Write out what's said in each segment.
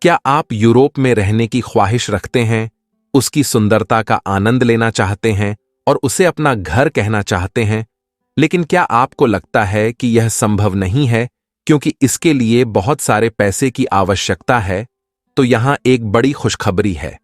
क्या आप यूरोप में रहने की ख्वाहिश रखते हैं, उसकी सुंदरता का आनंद लेना चाहते हैं और उसे अपना घर कहना चाहते हैं? लेकिन क्या आपको लगता है कि यह संभव नहीं है क्योंकि इसके लिए बहुत सारे पैसे की आवश्यकता है? तो यहां एक बड़ी खुशखबरी है।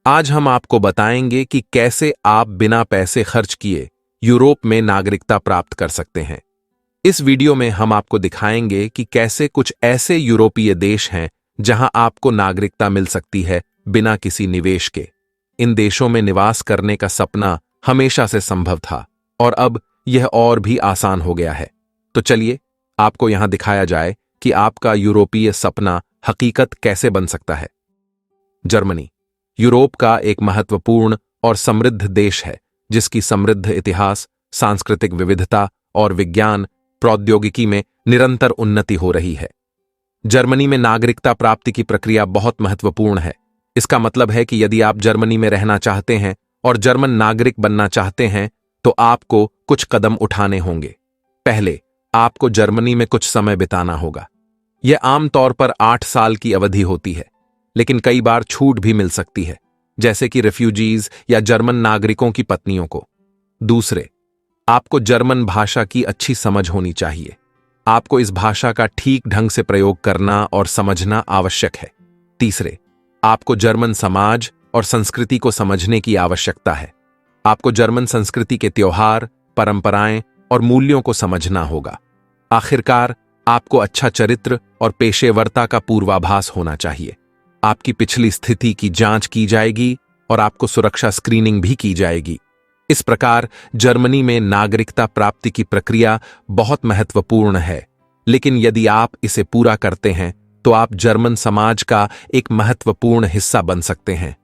आज हम आपको बताएंगे कि कैसे आप बिना पैसे खर्च किए यूरोप में नागरिकता प्राप्त कर सकते हैं। इस वीडियो में हम आपको दिखाएंगे कि कैसे कुछ ऐसे यूरोपीय देश हैं जहां आपको नागरिकता मिल सकती है बिना किसी निवेश के। इन देशों में निवास करने का सपना हमेशा से संभव था और अब यह और भी आसान हो गया है। तो चलिए आपको यहां दिखाया जाए कि आपका यूरोपीय सपना हकीकत कैसे बन सकता है। जर्मनी यूरोप का एक महत्वपूर्ण और समृद्ध देश है जिसकी समृद्ध इतिहास, सांस्कृतिक विविधता और विज्ञान प्रौद्योगिकी में निरंतर उन्नति हो रही है। जर्मनी में नागरिकता प्राप्ति की प्रक्रिया बहुत महत्वपूर्ण है। इसका मतलब है कि यदि आप जर्मनी में रहना चाहते हैं और जर्मन नागरिक बनना चाहते हैं तो आपको कुछ कदम उठाने होंगे। पहले, आपको जर्मनी में कुछ समय बिताना होगा। यह आमतौर पर 8 साल की अवधि होती है, लेकिन कई बार छूट भी मिल सकती है, जैसे कि रिफ्यूजीज या जर्मन नागरिकों की पत्नियों को। दूसरे, आपको जर्मन भाषा की अच्छी समझ होनी चाहिए। आपको इस भाषा का ठीक ढंग से प्रयोग करना और समझना आवश्यक है। तीसरे, आपको जर्मन समाज और संस्कृति को समझने की आवश्यकता है। आपको जर्मन संस्कृति के त्योहार, परंपराएं और मूल्यों को समझना होगा। आखिरकार, आपको अच्छा चरित्र और पेशेवरता का पूर्वाभास होना चाहिए। आपकी पिछली स्थिति की जांच की जाएगी और आपको सुरक्षा स्क्रीनिंग भी की जाएगी। इस प्रकार जर्मनी में नागरिकता प्राप्ति की प्रक्रिया बहुत महत्वपूर्ण है, लेकिन यदि आप इसे पूरा करते हैं तो आप जर्मन समाज का एक महत्वपूर्ण हिस्सा बन सकते हैं।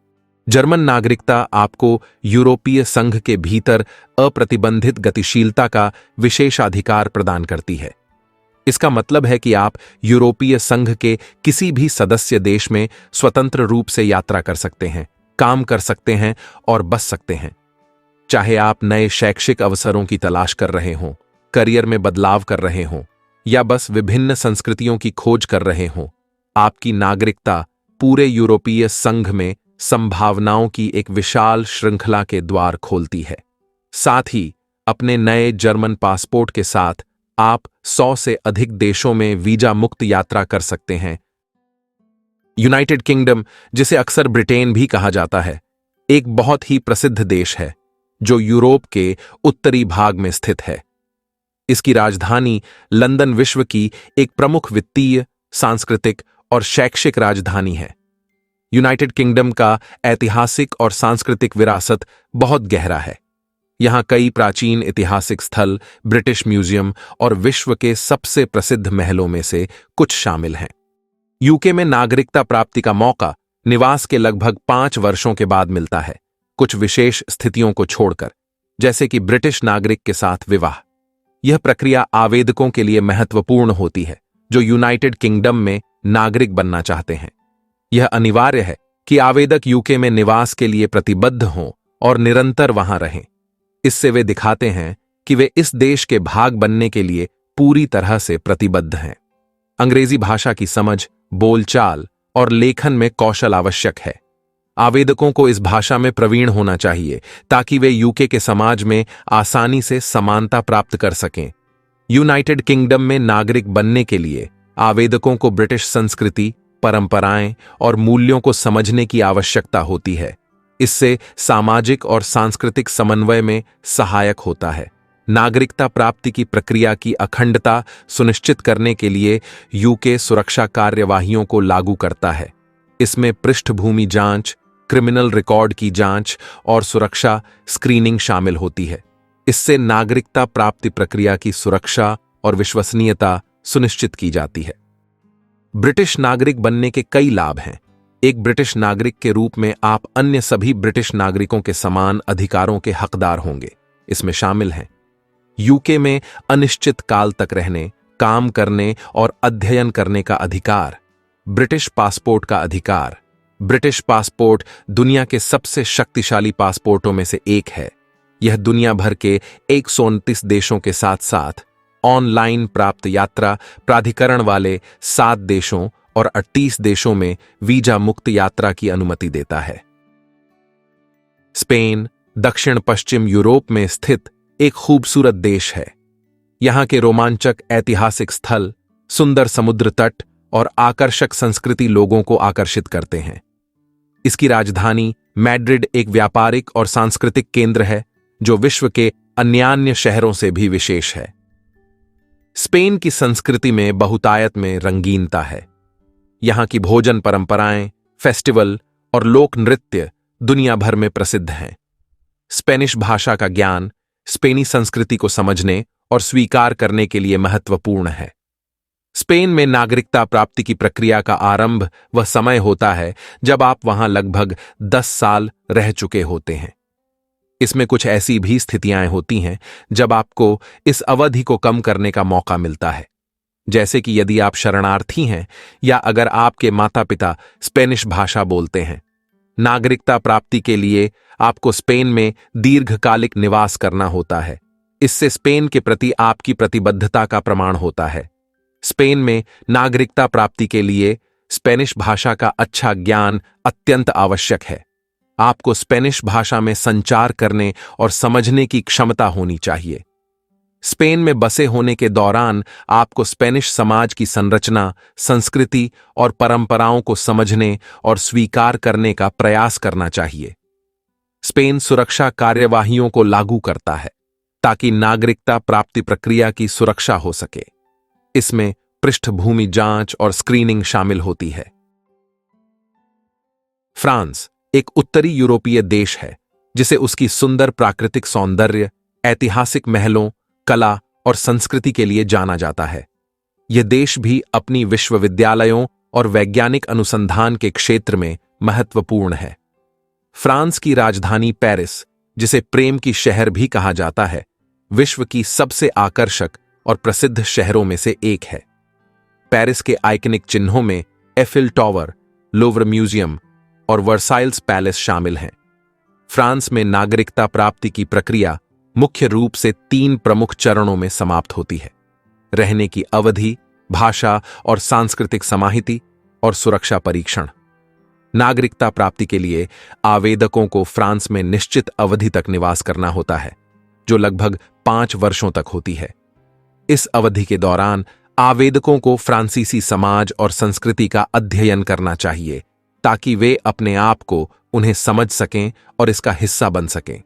जर्मन नागरिकता आपको यूरोपीय संघ के भीतर अप्रतिबंधित गतिशीलता का विशेषाधिकार प्रदान करती है। इसका मतलब है कि आप यूरोपीय संघ के किसी भी सदस्य देश में स्वतंत्र रूप से यात्रा कर सकते हैं, काम कर सकते हैं और बस सकते हैं। चाहे आप नए शैक्षिक अवसरों की तलाश कर रहे हों, करियर में बदलाव कर रहे हों या बस विभिन्न संस्कृतियों की खोज कर रहे हों, आपकी नागरिकता पूरे यूरोपीय संघ में संभावनाओं की एक विशाल श्रृंखला के द्वार खोलती है। साथ ही अपने नए जर्मन पासपोर्ट के साथ आप 100 से अधिक देशों में वीजा मुक्त यात्रा कर सकते हैं। यूनाइटेड किंगडम, जिसे अक्सर ब्रिटेन भी कहा जाता है, एक बहुत ही प्रसिद्ध देश है जो यूरोप के उत्तरी भाग में स्थित है। इसकी राजधानी लंदन विश्व की एक प्रमुख वित्तीय, सांस्कृतिक और शैक्षिक राजधानी है। यूनाइटेड किंगडम का ऐतिहासिक और सांस्कृतिक विरासत बहुत गहरा है। यहां कई प्राचीन ऐतिहासिक स्थल, ब्रिटिश म्यूजियम और विश्व के सबसे प्रसिद्ध महलों में से कुछ शामिल हैं। यूके में नागरिकता प्राप्ति का मौका निवास के लगभग 5 वर्षों के बाद मिलता है, कुछ विशेष स्थितियों को छोड़कर, जैसे कि ब्रिटिश नागरिक के साथ विवाह। यह प्रक्रिया आवेदकों के लिए महत्वपूर्ण होती है जो यूनाइटेड किंगडम में नागरिक बनना चाहते हैं। यह अनिवार्य है कि आवेदक यूके में निवास के लिए प्रतिबद्ध हों और निरंतर वहां रहें। इससे वे दिखाते हैं कि वे इस देश के भाग बनने के लिए पूरी तरह से प्रतिबद्ध हैं। अंग्रेजी भाषा की समझ, बोलचाल और लेखन में कौशल आवश्यक है। आवेदकों को इस भाषा में प्रवीण होना चाहिए ताकि वे यूके के समाज में आसानी से समानता प्राप्त कर सकें। यूनाइटेड किंगडम में नागरिक बनने के लिए आवेदकों को ब्रिटिश संस्कृति, परंपराएं और मूल्यों को समझने की आवश्यकता होती है। इससे सामाजिक और सांस्कृतिक समन्वय में सहायक होता है। नागरिकता प्राप्ति की प्रक्रिया की अखंडता सुनिश्चित करने के लिए यूके सुरक्षा कार्यवाहियों को लागू करता है। इसमें पृष्ठभूमि जांच, क्रिमिनल रिकॉर्ड की जांच और सुरक्षा स्क्रीनिंग शामिल होती है। इससे नागरिकता प्राप्ति प्रक्रिया की सुरक्षा और विश्वसनीयता सुनिश्चित की जाती है। ब्रिटिश नागरिक बनने के कई लाभ हैं। एक ब्रिटिश नागरिक के रूप में आप अन्य सभी ब्रिटिश नागरिकों के समान अधिकारों के हकदार होंगे। इसमें शामिल हैं यूके में अनिश्चित काल तक रहने, काम करने और अध्ययन करने का अधिकार, ब्रिटिश पासपोर्ट का अधिकार। ब्रिटिश पासपोर्ट दुनिया के सबसे शक्तिशाली पासपोर्टों में से एक है। यह दुनिया भर के 129 देशों के साथ साथ ऑनलाइन प्राप्त यात्रा प्राधिकरण वाले 7 देशों और 38 देशों में वीजा मुक्त यात्रा की अनुमति देता है। स्पेन दक्षिण पश्चिम यूरोप में स्थित एक खूबसूरत देश है। यहां के रोमांचक ऐतिहासिक स्थल, सुंदर समुद्र तट और आकर्षक संस्कृति लोगों को आकर्षित करते हैं। इसकी राजधानी मैड्रिड एक व्यापारिक और सांस्कृतिक केंद्र है जो विश्व के अन्यान्य शहरों से भी विशेष है। स्पेन की संस्कृति में बहुतायत में रंगीनता है। यहां की भोजन परंपराएं, फेस्टिवल और लोक नृत्य दुनिया भर में प्रसिद्ध हैं। स्पेनिश भाषा का ज्ञान स्पेनी संस्कृति को समझने और स्वीकार करने के लिए महत्वपूर्ण है। स्पेन में नागरिकता प्राप्ति की प्रक्रिया का आरंभ वह समय होता है जब आप वहां लगभग 10 साल रह चुके होते हैं। इसमें कुछ ऐसी भी स्थितियां होती हैं जब आपको इस अवधि को कम करने का मौका मिलता है, जैसे कि यदि आप शरणार्थी हैं या अगर आपके माता पिता स्पेनिश भाषा बोलते हैं। नागरिकता प्राप्ति के लिए आपको स्पेन में दीर्घकालिक निवास करना होता है। इससे स्पेन के प्रति आपकी प्रतिबद्धता का प्रमाण होता है। स्पेन में नागरिकता प्राप्ति के लिए स्पेनिश भाषा का अच्छा ज्ञान अत्यंत आवश्यक है। आपको स्पेनिश भाषा में संचार करने और समझने की क्षमता होनी चाहिए। स्पेन में बसे होने के दौरान आपको स्पेनिश समाज की संरचना, संस्कृति और परंपराओं को समझने और स्वीकार करने का प्रयास करना चाहिए। स्पेन सुरक्षा कार्यवाहियों को लागू करता है ताकि नागरिकता प्राप्ति प्रक्रिया की सुरक्षा हो सके। इसमें पृष्ठभूमि जांच और स्क्रीनिंग शामिल होती है। फ्रांस एक उत्तरी यूरोपीय देश है जिसे उसकी सुंदर प्राकृतिक सौंदर्य, ऐतिहासिक महलों, कला और संस्कृति के लिए जाना जाता है। यह देश भी अपनी विश्वविद्यालयों और वैज्ञानिक अनुसंधान के क्षेत्र में महत्वपूर्ण है। फ्रांस की राजधानी पेरिस, जिसे प्रेम की शहर भी कहा जाता है, विश्व की सबसे आकर्षक और प्रसिद्ध शहरों में से एक है। पेरिस के आइकनिक चिन्हों में एफिल टॉवर, लूव्र म्यूजियम और वर्साइल्स पैलेस शामिल हैं। फ्रांस में नागरिकता प्राप्ति की प्रक्रिया मुख्य रूप से 3 प्रमुख चरणों में समाप्त होती है: रहने की अवधि, भाषा और सांस्कृतिक समाहिति और सुरक्षा परीक्षण। नागरिकता प्राप्ति के लिए आवेदकों को फ्रांस में निश्चित अवधि तक निवास करना होता है, जो लगभग 5 वर्षों तक होती है। इस अवधि के दौरान आवेदकों को फ्रांसीसी समाज और संस्कृति का अध्ययन करना चाहिए ताकि वे अपने आप को उन्हें समझ सकें और इसका हिस्सा बन सकें।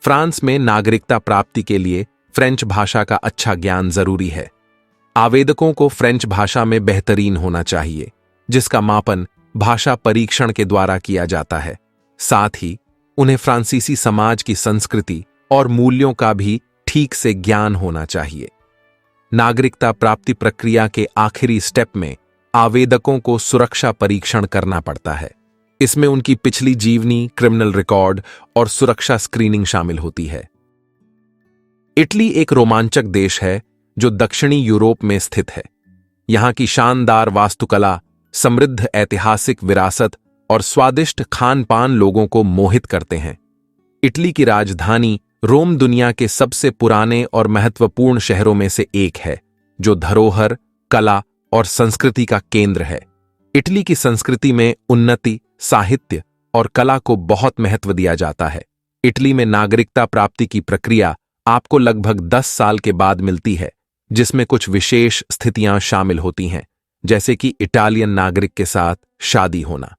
फ्रांस में नागरिकता प्राप्ति के लिए फ्रेंच भाषा का अच्छा ज्ञान जरूरी है। आवेदकों को फ्रेंच भाषा में बेहतरीन होना चाहिए, जिसका मापन भाषा परीक्षण के द्वारा किया जाता है। साथ ही उन्हें फ्रांसीसी समाज की संस्कृति और मूल्यों का भी ठीक से ज्ञान होना चाहिए। नागरिकता प्राप्ति प्रक्रिया के आखिरी स्टेप में आवेदकों को सुरक्षा परीक्षण करना पड़ता है। इसमें उनकी पिछली जीवनी, क्रिमिनल रिकॉर्ड और सुरक्षा स्क्रीनिंग शामिल होती है। इटली एक रोमांचक देश है जो दक्षिणी यूरोप में स्थित है। यहां की शानदार वास्तुकला, समृद्ध ऐतिहासिक विरासत और स्वादिष्ट खान-पान लोगों को मोहित करते हैं। इटली की राजधानी रोम दुनिया के सबसे पुराने और महत्वपूर्ण शहरों में से एक है, जो धरोहर, कला और संस्कृति का केंद्र है। इटली की संस्कृति में उन्नति, साहित्य और कला को बहुत महत्व दिया जाता है। इटली में नागरिकता प्राप्ति की प्रक्रिया आपको लगभग 10 साल के बाद मिलती है, जिसमें कुछ विशेष स्थितियां शामिल होती हैं, जैसे कि इटालियन नागरिक के साथ शादी होना।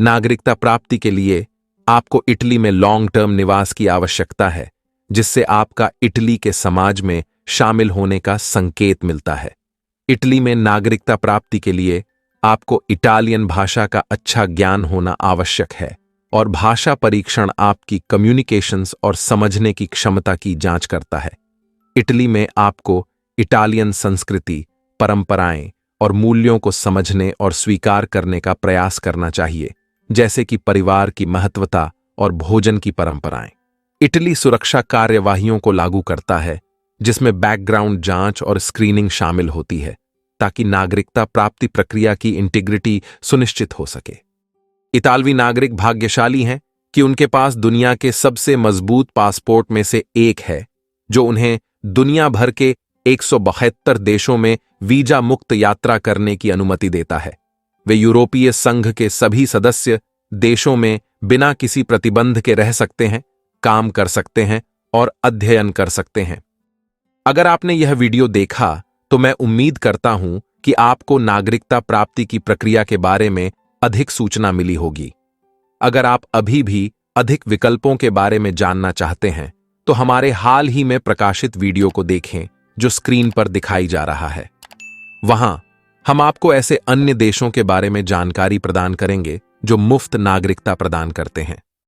नागरिकता प्राप्ति के लिए आपको इटली में लॉन्ग टर्म निवास की आवश्यकता है, जिससे आपका इटली के समाज में शामिल होने का संकेत मिलता है। इटली में नागरिकता प्राप्ति के लिए आपको इटालियन भाषा का अच्छा ज्ञान होना आवश्यक है और भाषा परीक्षण आपकी कम्युनिकेशंस और समझने की क्षमता की जांच करता है। इटली में आपको इटालियन संस्कृति, परंपराएं और मूल्यों को समझने और स्वीकार करने का प्रयास करना चाहिए, जैसे कि परिवार की महत्वता और भोजन की परंपराएं। इटली सुरक्षा कार्यवाहियों को लागू करता है, जिसमें बैकग्राउंड जांच और स्क्रीनिंग शामिल होती है, ताकि नागरिकता प्राप्ति प्रक्रिया की इंटीग्रिटी सुनिश्चित हो सके। इतालवी नागरिक भाग्यशाली हैं कि उनके पास दुनिया के सबसे मजबूत पासपोर्ट में से एक है, जो उन्हें दुनिया भर के 172 देशों में वीजा मुक्त यात्रा करने की अनुमति देता है। वे यूरोपीय संघ के सभी सदस्य देशों में बिना किसी प्रतिबंध के रह सकते हैं, काम कर सकते हैं और अध्ययन कर सकते हैं। अगर आपने यह वीडियो देखा तो मैं उम्मीद करता हूं कि आपको नागरिकता प्राप्ति की प्रक्रिया के बारे में अधिक सूचना मिली होगी। अगर आप अभी भी अधिक विकल्पों के बारे में जानना चाहते हैं तो हमारे हाल ही में प्रकाशित वीडियो को देखें जो स्क्रीन पर दिखाई जा रहा है। वहां हम आपको ऐसे अन्य देशों के बारे में जानकारी प्रदान करेंगे जो मुफ्त नागरिकता प्रदान करते हैं।